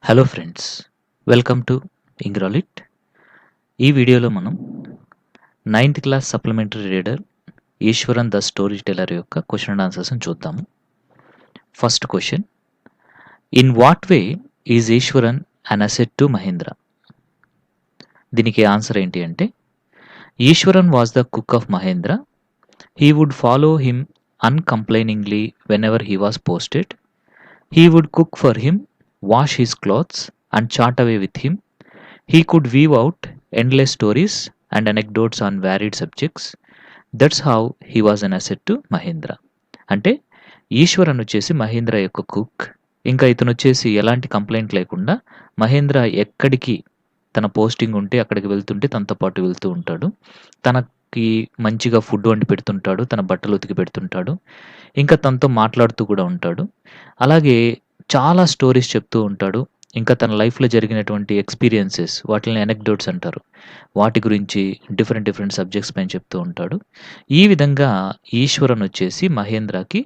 Hello friends, welcome to Engralit. ఈ వీడియోలో మనం 9th class supplementary reader Iswaran the story teller యొక్క క్వశ్చన్ అండ్ ఆన్సర్స్ని చూద్దాము. First question, in what way is Iswaran an asset to Mahendra? దీనికి answer ఏంటి అంటే, Iswaran was the cook of Mahendra. He would follow him uncomplainingly whenever he was posted. He would cook for him, wash his clothes, and chat away with him. He could weave out endless stories and anecdotes on varied subjects. That's how he was an asset to Mahindra. అంటే ఈశ్వరన్ వచ్చేసి మహేంద్ర యొక్క cook. ఇంకా ఇతను వచ్చేసి ఎలాంటి complaint లేకుండా మహేంద్ర ఎక్కడికి తన పోస్టింగ్ ఉంటే అక్కడికి వెళ్తుంటే తనతో పాటు వెళ్తూ ఉంటాడు. తనకి మంచిగా ఫుడ్ వండి పెడుతుంటాడు, తన బట్టలు ఉతికి పెడుతుంటాడు, ఇంకా తనతో మాట్లాడుతూ కూడా ఉంటాడు. అలాగే చాలా స్టోరీస్ చెప్తూ ఉంటాడు. ఇంకా తన లైఫ్‌లో జరిగినటువంటి ఎక్స్‌పీరియన్సెస్, వాటిల్ని అనెక్డోట్స్ అంటారు. వాటి గురించి డిఫరెంట్ సబ్జెక్ట్స్ పైన చెప్తూ ఉంటాడు. ఈ విధంగా ఈశ్వరన్ వచ్చేసి మహేంద్రకి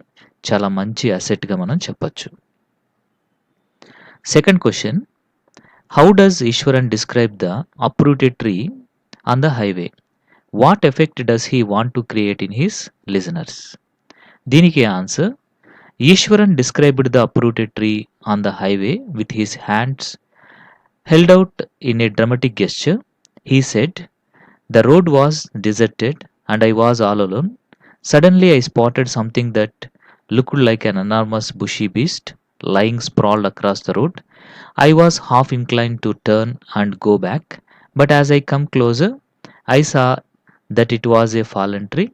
చాలా మంచి అసెట్‌గా మనం చెప్పొచ్చు. Second question, how does Eswaran describe the uprooted tree on the highway? What effect does he want to create in his listeners? దీనికి answer, Eswaran described the uprooted tree on the highway with his hands held out in a dramatic gesture. He said, "The road was deserted and I was all alone. Suddenly I spotted something that looked like an enormous bushy beast lying sprawled across the road. I was half inclined to turn and go back, but as I come closer, I saw that it was a fallen tree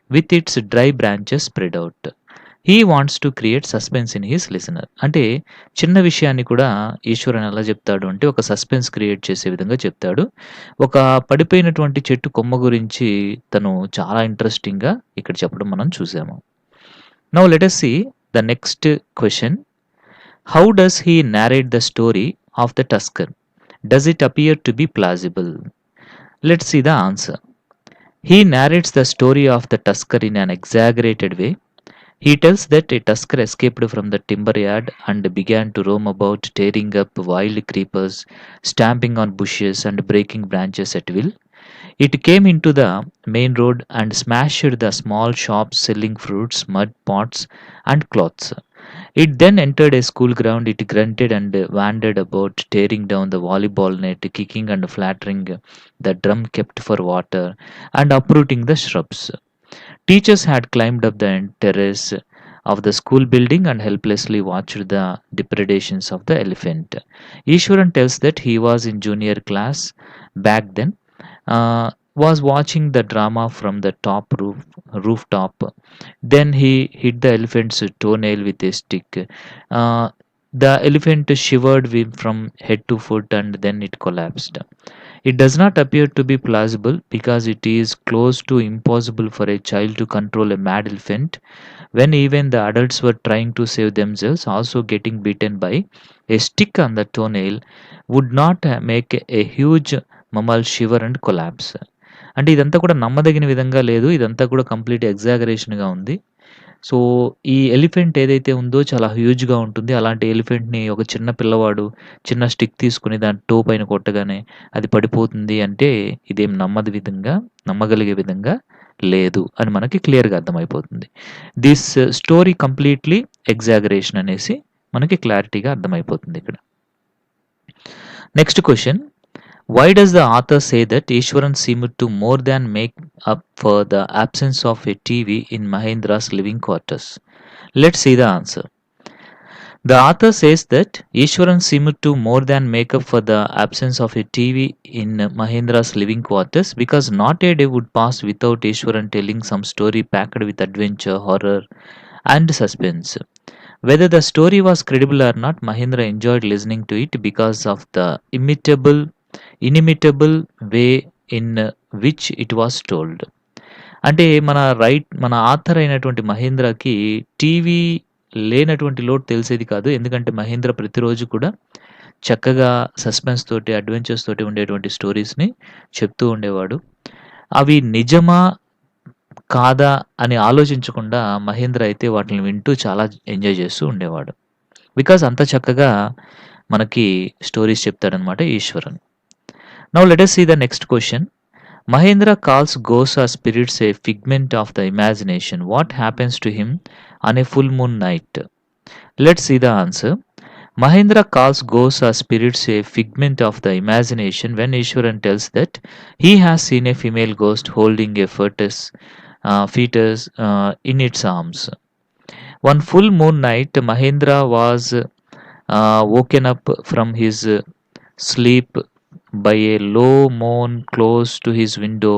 with its dry branches spread out. He wants to create suspense in his listener." అంటే చిన్న విషయాన్ని కూడా ఈశ్వరన్ ఎలా చెప్తాడు అంటే ఒక suspense create చేసే విధంగా చెప్తాడు. ఒక పడిపోయినటువంటి చెట్టు కొమ్మ గురించి తను చాలా ఇంట్రెస్టింగ్‌గా ఇక్కడ చెప్పడం మనం చూసాము. Now let us see the next question. How does he narrate the story of the tusker? Does it appear to be plausible? Let's see the answer. He narrates the story of the tusker in an exaggerated way. He tells that a tusker escaped from the timber yard and began to roam about, tearing up wild creepers, stamping on bushes, and breaking branches at will. It came into the main road and smashed the small shops selling fruits, mud pots, and cloths. It then entered a school ground. It grunted and wandered about, tearing down the volleyball net, kicking and flattering the drum kept for water, and uprooting the shrubs. Teachers had climbed up the terrace of the school building and helplessly watched the depredations of the elephant. Ishwaran tells that he was in junior class back then, was watching the drama from the rooftop. Then he hit the elephant's toenail with a stick. The elephant shivered from head to foot and then it collapsed. It does not appear to be plausible because it is close to impossible for a child to control a mad elephant when even the adults were trying to save themselves. Also, getting beaten by a stick on the toenail would not make a huge mammal shiver and collapse. అంటే ఇదంతా కూడా నమ్మదగిన విధంగా లేదు. ఇదంతా కూడా complete ఎగ్జాగరేషన్‌గా ఉంది. So, ఈ ఎలిఫెంట్ ఏదైతే ఉందో చాలా హ్యూజ్‌గా ఉంటుంది. అలాంటి ఎలిఫెంట్‌ని ఒక చిన్న పిల్లవాడు చిన్న స్టిక్ తీసుకొని దాని టో పైన కొట్టగానే అది పడిపోతుంది అంటే ఇదేం నమ్మగలిగే విధంగా లేదు అని మనకి క్లియర్‌గా అర్థమైపోతుంది. దిస్ స్టోరీ కంప్లీట్‌లీ ఎగ్జాగరేషన్ అనేసి మనకి క్లారిటీగా అర్థమైపోతుంది ఇక్కడ. Next question, why does the author say that Ishwaran seemed to more than make up for the absence of a TV in Mahendra's living quarters? Let's see the answer. The author says that Ishwaran seemed to more than make up for the absence of a TV in Mahendra's living quarters because not a day would pass without Ishwaran telling some story packed with adventure, horror, and suspense. Whether the story was credible or not, Mahendra enjoyed listening to it because of the inimitable way in which it was told. అంటే మన author అయినటువంటి మహేంద్రకి TV లేనటువంటి లోటు తెలిసేది కాదు. ఎందుకంటే మహేంద్ర ప్రతిరోజు కూడా చక్కగా సస్పెన్స్ తోటి, అడ్వెంచర్స్ తోటి ఉండేటువంటి స్టోరీస్‌ని చెప్తూ ఉండేవాడు. అవి నిజమా? కాదా? అని ఆలోచించకుండా మహేంద్ర అయితే వాటిని వింటూ చాలా ఎంజాయ్ చేస్తూ ఉండేవాడు. బికాజ్ అంత చక్కగా మనకి స్టోరీస్ చెప్తాడనమాట Iswaran. Now let us see the next question. Mahendra calls ghosts or spirits a figment of the imagination. What happens to him on a full moon night? Let's see the answer. Mahendra calls ghosts or spirits a figment of the imagination when Ishwaran tells that he has seen a female ghost holding a fetus in its arms. One full moon night, Mahendra was woken up from his sleep by a low moan close to his window.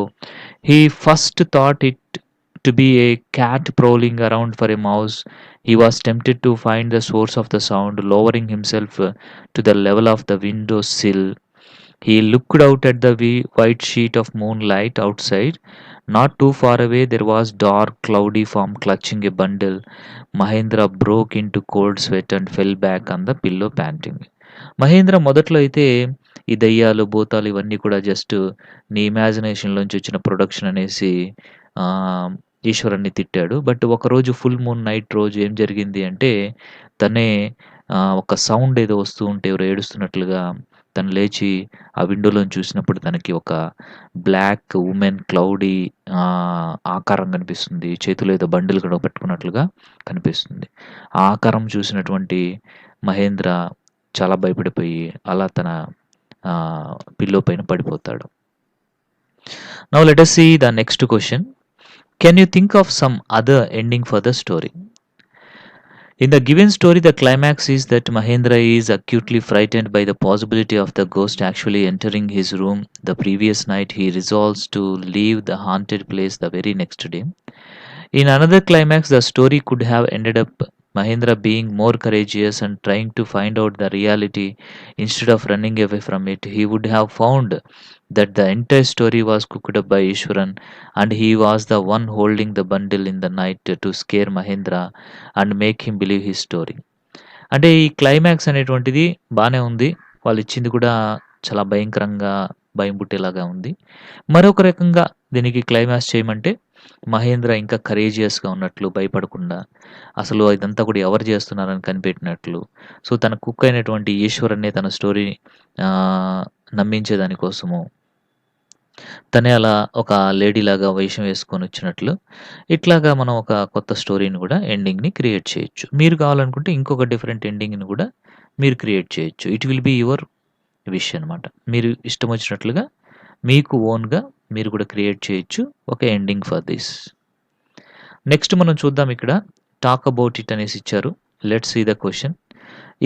He first thought it to be a cat prowling around for a mouse. He was tempted to find the source of the sound, lowering himself to the level of the window sill. He looked out at the white sheet of moonlight outside. Not too far away, there was dark, cloudy form clutching a bundle. Mahendra broke into cold sweat and fell back on the pillow panting. Mahendra మొదట్లో అయితే ఈ దయ్యాలు, భూతాలు ఇవన్నీ కూడా just నీ ఇమాజినేషన్‌లోంచి వచ్చిన production అనేసి ఈశ్వరుడిని తిట్టాడు. బట్ ఒకరోజు ఫుల్ మూన్ నైట్ రోజు ఏం జరిగింది అంటే తనే ఒక సౌండ్ ఏదో వస్తూ ఉంటే ఎవరో ఏడుస్తున్నట్లుగా తను లేచి ఆ విండోలోంచి చూసినప్పుడు తనకి ఒక బ్లాక్ వుమెన్ క్లౌడీ ఆకారం కనిపిస్తుంది. చేతిలో ఏదో బండిల్ కూడా పట్టుకున్నట్లుగా కనిపిస్తుంది. ఆ ఆకారం చూసినటువంటి మహేంద్ర చాలా భయపడిపోయి అలా తన పిల్లో పైన పడిపోతాడు. Now let us see the next question. Can you think of some other ending for the story? In the given story, the climax is that Mahendra is acutely frightened by the possibility of the ghost actually entering his room the previous night. He resolves to leave the haunted place the very next day. In another climax, the story could have ended up Mahendra being more courageous and trying to find out the reality instead of running away from it. He would have found that the entire story was cooked up by Ishwaran and he was the one holding the bundle in the night to scare Mahendra and make him believe his story. అంటే ఈ climax అనేటువంటిది బానే ఉంది. వాళ్ళిచ్చింది కూడా చాలా భయంకరంగా భయం పుట్టేలాగా ఉంది. మరొక రకంగా దీనికి క్లైమాక్స్ చేయమంటే మహేంద్ర ఇంకా కరేజియస్‌గా ఉన్నట్లు, భయపడకుండా అసలు ఇదంతా కూడా ఎవరు చేస్తున్నారని కనిపెట్టినట్లు. సో, తన కుక్ అయినటువంటి ఈశ్వరన్నే తన స్టోరీ నమ్మించే దానికోసము తనే అలా ఒక లేడీలాగా వేషం వేసుకొని వచ్చినట్లు ఇట్లాగా మనం ఒక కొత్త స్టోరీని కూడా ఎండింగ్‌ని క్రియేట్ చేయొచ్చు. మీరు కావాలనుకుంటే ఇంకొక డిఫరెంట్ ఎండింగ్‌ని కూడా మీరు క్రియేట్ చేయొచ్చు. It will be your wish అనమాట. మీరు ఇష్టం వచ్చినట్లుగా మీకు ఓన్‌గా మీరు కూడా క్రియేట్ చేయొచ్చు ఒక ఎండింగ్ ఫర్ దిస్. నెక్స్ట్ మనం చూద్దాం ఇక్కడ టాక్ అబౌట్ ఇట్ అనేసి ఇచ్చారు. Let's see the question.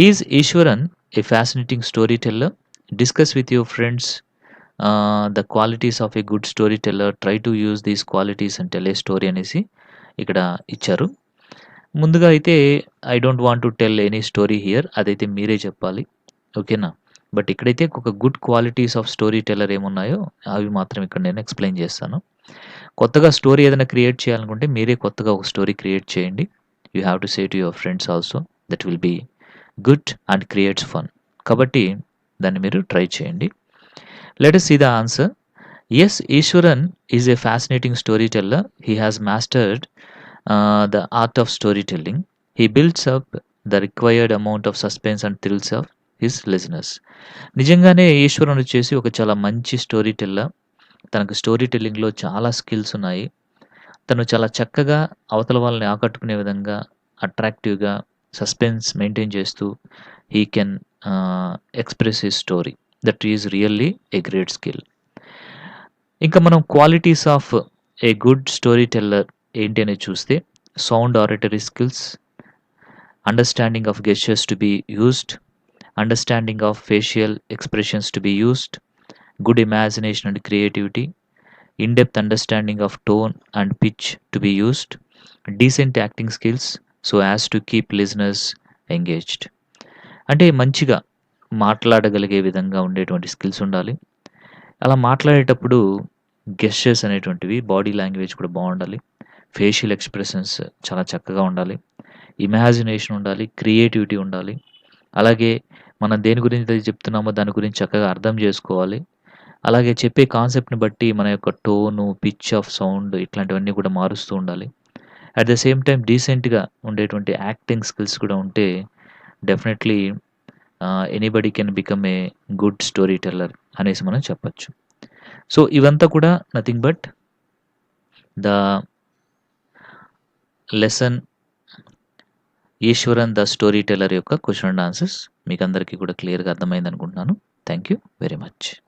Is Iswaran a fascinating storyteller? Discuss with your friends the qualities of a good story teller. Try to use these qualities and tell a story అనేసి ఇక్కడ ఇచ్చారు. ముందుగా అయితే I don't want to tell any story here. అదైతే మీరే చెప్పాలి. ఓకేనా? But ఇక్కడైతే ఒక good qualities of storyteller ఏమున్నాయో అవి మాత్రం ఇక్కడ నేను ఎక్స్‌ప్లెయిన్ చేస్తాను. కొత్తగా స్టోరీ ఏదైనా క్రియేట్ చేయాలనుకుంటే మీరే కొత్తగా ఒక స్టోరీ క్రియేట్ చేయండి. You have to say to your friends also that will be good and creates fun. కాబట్టి దాన్ని మీరు ట్రై చేయండి. Let us see the answer. Yes, Ishwaran is a fascinating storyteller. He has mastered the art of storytelling. He builds up the required amount of suspense and thrills of his listeners. నిజంగానే ఈశ్వరన్ వచ్చేసి ఒక చాలా మంచి story teller. తనకు story టెల్లింగ్‌లో చాలా skills ఉన్నాయి. తను చాలా చక్కగా అవతల వాళ్ళని ఆకట్టుకునే విధంగా అట్రాక్టివ్‌గా సస్పెన్స్ మెయింటైన్ చేస్తూ he can express his story. That is really a great skill. ఇంకా మనం qualities of a good story teller ఏంటి అనేది చూస్తే sound oratory skills, understanding of gestures to be used, understanding of facial expressions to be used, good imagination and creativity, in-depth understanding of tone and pitch to be used, decent acting skills so as to keep listeners engaged. అంటే మంచిగా మాట్లాడగలిగే విధంగా ఉండేటువంటి skills ఉండాలి. అలా మాట్లాడేటప్పుడు gestures అనేటువంటివి body language కూడా బాగుండాలి. ఫేషియల్ ఎక్స్ప్రెషన్స్ చాలా చక్కగా ఉండాలి. ఇమాజినేషన్ ఉండాలి. క్రియేటివిటీ ఉండాలి. అలాగే మనం దేని గురించి అయితే చెప్తున్నామో దాని గురించి చక్కగా అర్థం చేసుకోవాలి. అలాగే చెప్పే కాన్సెప్ట్‌ని బట్టి మన యొక్క టోను, పిచ్ ఆఫ్ సౌండ్ ఇట్లాంటివన్నీ కూడా మారుస్తూ ఉండాలి. అట్ ద సేమ్ టైమ్ డీసెంట్‌గా ఉండేటువంటి యాక్టింగ్ స్కిల్స్ కూడా ఉంటే definitely anybody can become a good story teller అనేసి మనం చెప్పొచ్చు. సో, ఇవంతా కూడా nothing but the lesson 'Eswaran the story teller' యొక్క క్వెషన్ అండ్ ఆన్సర్స్. మీకందరికీ కూడా క్లియర్‌గా అర్థమైందనుకుంటున్నాను. Thank you very much.